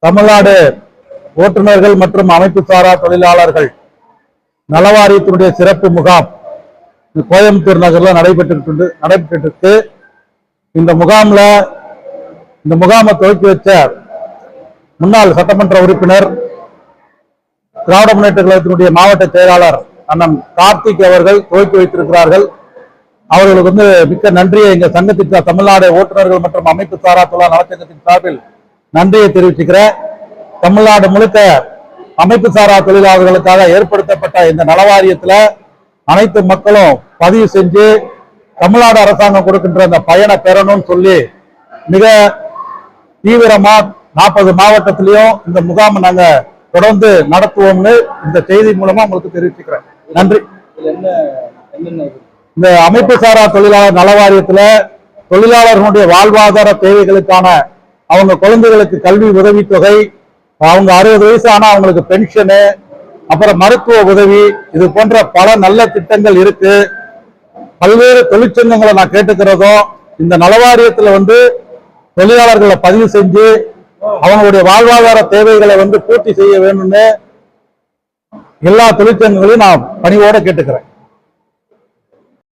தமிழ்நாடு ஓட்டுநர்கள் மற்றும் அமைப்பு சாரா தொழிலாளர்கள் நலவாரியத்தினுடைய சிறப்பு முகாம் கோயம்புத்தூர் நகர்ல நடைபெற்று இந்த முகாமை துவக்கி வச்ச முன்னாள் சட்டமன்ற உறுப்பினர் திராவிட முன்னேற்ற கழகத்தினுடைய மாவட்ட செயலாளர் அண்ணன் கார்த்திக் அவர்கள் துவக்கி வைத்திருக்கிறார்கள். அவர்களுக்கு மிக்க நன்றியை எங்க சங்கத்திற்கு தமிழ்நாடு ஓட்டுநர்கள் மற்றும் அமைப்பு சாரா தொழிலாளர் நலச்சங்கத்தின் சார்பில் நன்றியை தெரிவிச்சுக்கிறேன். தமிழ்நாடு முழுக்க அமைப்பு சாரா தொழிலாளர்களுக்காக ஏற்படுத்தப்பட்ட இந்த நலவாரியத்தில் அனைத்து மக்களும் பதிவு செஞ்சு தமிழ்நாடு அரசாங்கம் கொடுக்கின்ற அந்த பயனை பெறணும்னு சொல்லி மிக தீவிரமா 40 மாவட்டத்திலையும் இந்த முகாமை நாங்க தொடர்ந்து நடத்துவோம்னு இந்த செய்தி மூலமா உங்களுக்கு தெரிவிச்சுக்கிறேன். நன்றி. இந்த அமைப்பு சாரா தொழிலாளர் நலவாரியத்துல தொழிலாளர்களுடைய வாழ்வாதார தேவைகளுக்கான அவங்க குழந்தைகளுக்கு கல்வி உதவித்தொகை, அவங்க 60 வயசு ஆனா அவங்களுக்கு பென்ஷனு, அப்புறம் மருத்துவ உதவி, இது போன்ற பல நல்ல திட்டங்கள் இருக்கு. பல்வேறு தொழிற்சங்கங்களை நான் கேட்டுக்கிறதும் இந்த நலவாரியத்துல தொழிலாளர்களை பதிவு செஞ்சு அவங்களுடைய வாழ்வாதார தேவைகளை பூர்த்தி செய்ய வேணும்னு எல்லா தொழிற்சங்கங்களையும் நான் பணிவோட கேட்டுக்கிறேன்.